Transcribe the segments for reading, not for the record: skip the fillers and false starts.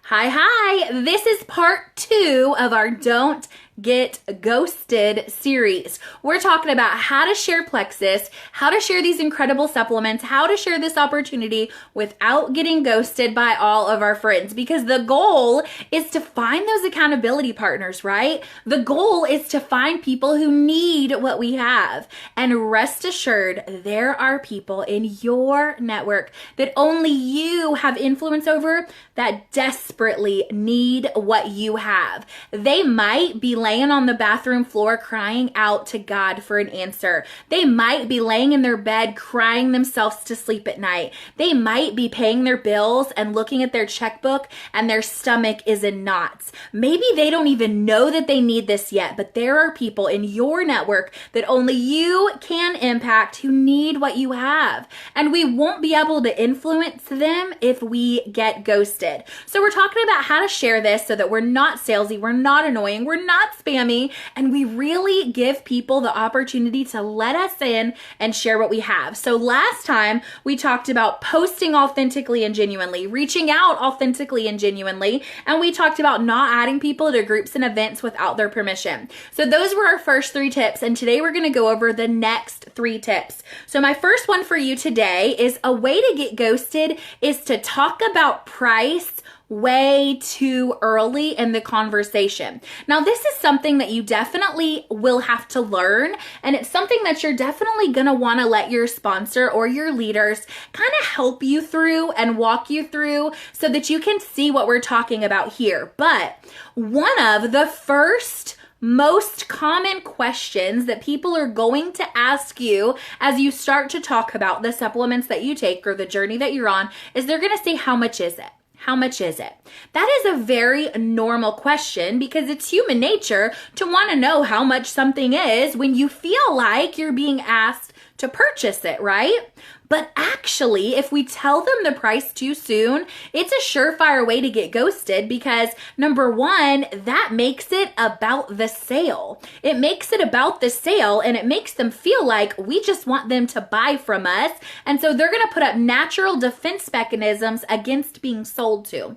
Hi. This is part 2 of our Don't Get Ghosted series. We're talking about how to share Plexus, how to share these incredible supplements, how to share this opportunity without getting ghosted by all of our friends. Because the goal is to find those accountability partners, right? The goal is to find people who need what we have. And rest assured, there are people in your network that only you have influence over that desperately need what you have. They might be laying on the bathroom floor crying out to God for an answer. They might be laying in their bed crying themselves to sleep at night. They might be paying their bills and looking at their checkbook and their stomach is in knots. Maybe they don't even know that they need this yet, but there are people in your network that only you can impact who need what you have. And we won't be able to influence them if we get ghosted. So we're talking about how to share this so that we're not salesy, we're not annoying, we're not spammy, and we really give people the opportunity to let us in and share what we have. So last time we talked about posting authentically and genuinely, reaching out authentically and genuinely, and we talked about not adding people to groups and events without their permission. So those were our first 3 tips, and today we're going to go over the next 3 tips. So my first one for you today is a way to get ghosted is to talk about price way too early in the conversation. Now, this is something that you definitely will have to learn, and it's something that you're definitely going to want to let your sponsor or your leaders kind of help you through and walk you through so that you can see what we're talking about here. But one of the first most common questions that people are going to ask you as you start to talk about the supplements that you take or the journey that you're on is they're going to say, how much is it? How much is it? That is a very normal question because it's human nature to want to know how much something is when you feel like you're being asked to purchase it, right? But actually, if we tell them the price too soon, it's a surefire way to get ghosted because number one, that makes it about the sale. It makes it about the sale and it makes them feel like we just want them to buy from us. And so they're going to put up natural defense mechanisms against being sold to.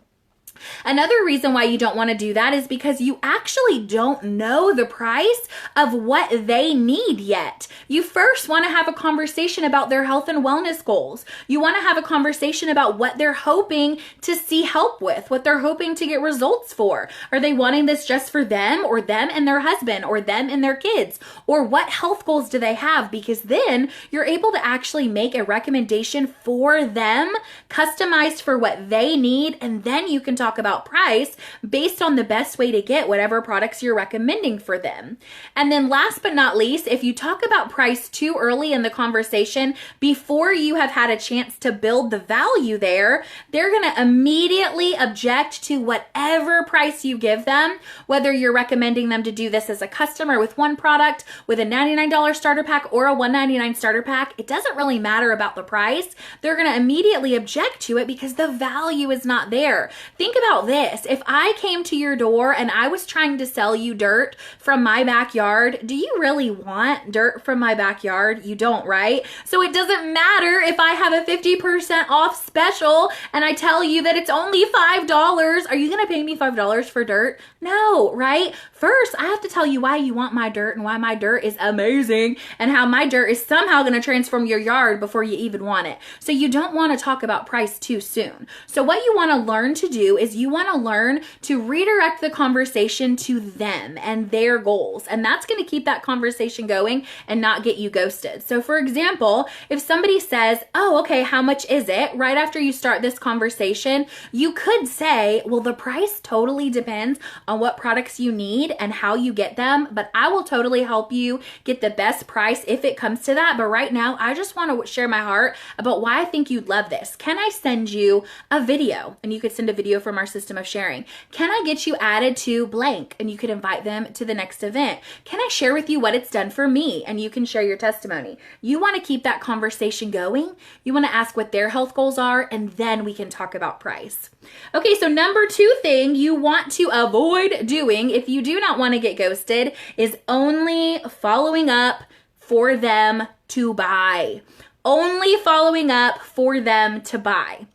Another reason why you don't want to do that is because you actually don't know the price of what they need yet. You first want to have a conversation about their health and wellness goals. You want to have a conversation about what they're hoping to see help with, what they're hoping to get results for. Are they wanting this just for them or them and their husband or them and their kids? Or what health goals do they have? Because then you're able to actually make a recommendation for them, customized for what they need, and then you can talk about price based on the best way to get whatever products you're recommending for them. And then last but not least, if you talk about price too early in the conversation before you have had a chance to build the value there, they're going to immediately object to whatever price you give them, whether you're recommending them to do this as a customer with one product, with a $99 starter pack or a $199 starter pack. It doesn't really matter about the price. They're going to immediately object to it because the value is not there. Think about this. If I came to your door and I was trying to sell you dirt from my backyard, do you really want dirt from my backyard? You don't, right? So it doesn't matter if I have a 50% off special and I tell you that it's only $5. Are you going to pay me $5 for dirt? No, right? First, I have to tell you why you want my dirt and why my dirt is amazing and how my dirt is somehow going to transform your yard before you even want it. So you don't want to talk about price too soon. So what you want to learn to do is you want to learn to redirect the conversation to them and their goals. And that's going to keep that conversation going and not get you ghosted. So for example, if somebody says, oh, okay, how much is it? Right after you start this conversation, you could say, well, the price totally depends on what products you need and how you get them, but I will totally help you get the best price if it comes to that. But right now, I just want to share my heart about why I think you'd love this. Can I send you a video? And you could send a video from our system of sharing. Can I get you added to blank? And you could invite them to the next event. Can I share with you what it's done for me? And you can share your testimony. You want to keep that conversation going. You want to ask what their health goals are, and then we can talk about price. Okay, so number 2 thing you want to avoid doing if you do not want to get ghosted is only following up for them to buy. Only following up for them to buy.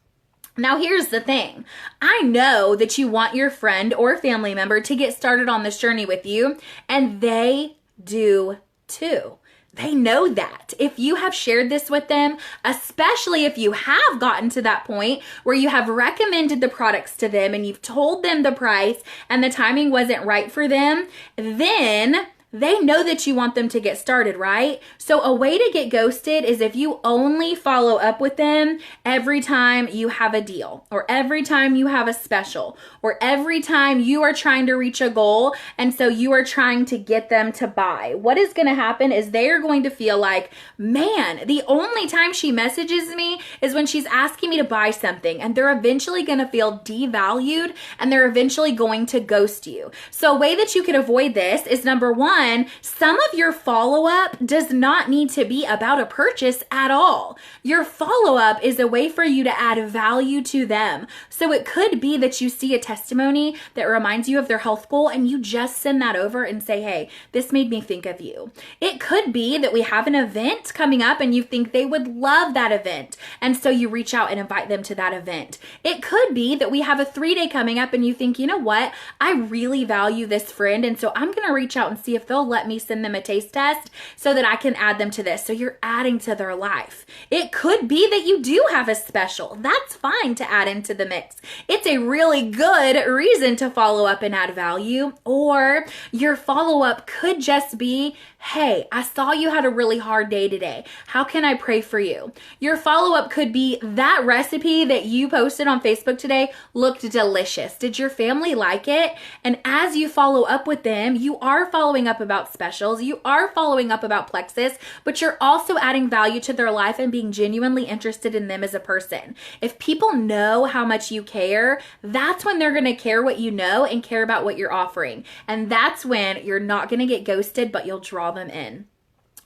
Now, here's the thing. I know that you want your friend or family member to get started on this journey with you, and they do too. They know that. If you have shared this with them, especially if you have gotten to that point where you have recommended the products to them and you've told them the price and the timing wasn't right for them, then they know that you want them to get started, right? So a way to get ghosted is if you only follow up with them every time you have a deal, or every time you have a special, or every time you are trying to reach a goal, and so you are trying to get them to buy. What is going to happen is they are going to feel like, man, the only time she messages me is when she's asking me to buy something, and they're eventually going to feel devalued, and they're eventually going to ghost you. So a way that you could avoid this is, number one, some of your follow-up does not need to be about a purchase at all. Your follow-up is a way for you to add value to them. So it could be that you see a testimony that reminds you of their health goal and you just send that over and say, hey, this made me think of you. It could be that we have an event coming up and you think they would love that event, and so you reach out and invite them to that event. It could be that we have a 3-day coming up and you think, you know what, I really value this friend, and so I'm going to reach out and see if they'll let me send them a taste test so that I can add them to this. So you're adding to their life. It could be that you do have a special. That's fine to add into the mix. It's a really good reason to follow up and add value. Or your follow-up could just be, hey, I saw you had a really hard day today. How can I pray for you? Your follow-up could be, that recipe that you posted on Facebook today looked delicious. Did your family like it? And as you follow up with them, you are following up about specials, you are following up about Plexus, but you're also adding value to their life and being genuinely interested in them as a person. If people know how much you care, that's when they're going to care what you know and care about what you're offering. And that's when you're not going to get ghosted, but you'll draw them in.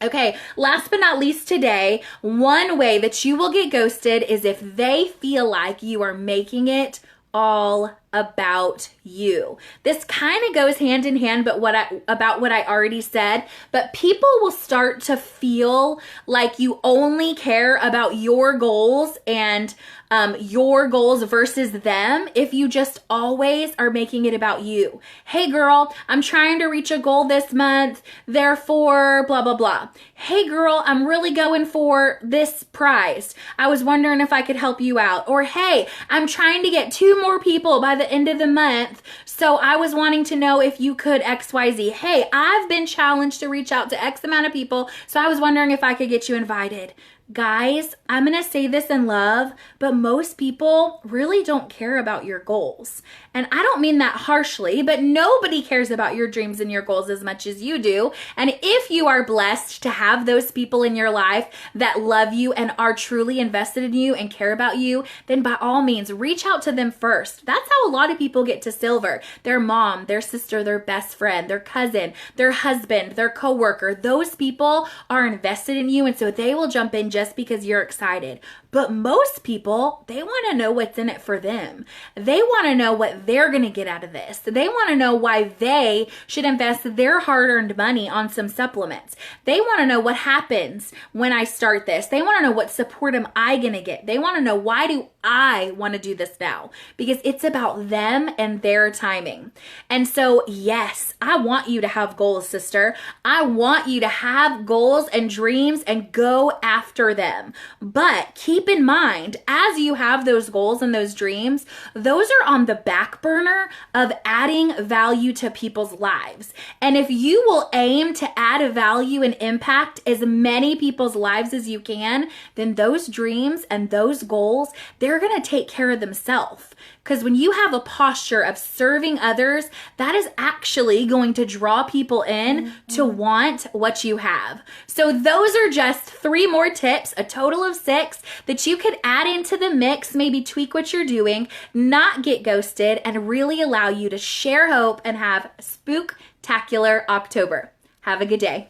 Okay, last but not least today, one way that you will get ghosted is if they feel like you are making it all about you. This kind of goes hand in hand, but what I already said, but people will start to feel like you only care about your goals and your goals versus them if you just always are making it about you. Hey girl, I'm trying to reach a goal this month, therefore blah, blah, blah. Hey girl, I'm really going for this prize. I was wondering if I could help you out. Or hey, I'm trying to get 2 more people by the end of the month, so I was wanting to know if you could XYZ. Hey, I've been challenged to reach out to X amount of people, so I was wondering if I could get you invited. Guys, I'm going to say this in love, but most people really don't care about your goals. And I don't mean that harshly, but nobody cares about your dreams and your goals as much as you do. And if you are blessed to have those people in your life that love you and are truly invested in you and care about you, then by all means, reach out to them first. That's how a lot of people get to silver. Their mom, their sister, their best friend, their cousin, their husband, their coworker. Those people are invested in you, and so they will jump in just because you're excited. But most people, they want to know what's in it for them. They want to know what they're going to get out of this. They want to know why they should invest their hard-earned money on some supplements. They want to know what happens when I start this. They want to know what support am I going to get. They want to know, why do I want to do this now? Because it's about them and their timing. And so, yes, I want you to have goals, sister. I want you to have goals and dreams and go after them. But keep in mind, as you have those goals and those dreams, those are on the back burner of adding value to people's lives. And if you will aim to add value and impact as many people's lives as you can, then those dreams and those goals, they're going to take care of themselves. Because when you have a posture of serving others, that is actually going to draw people in to want what you have. So those are just 3 more tips, a total of 6, that you could add into the mix, maybe tweak what you're doing, not get ghosted, and really allow you to share hope and have spooktacular October. Have a good day.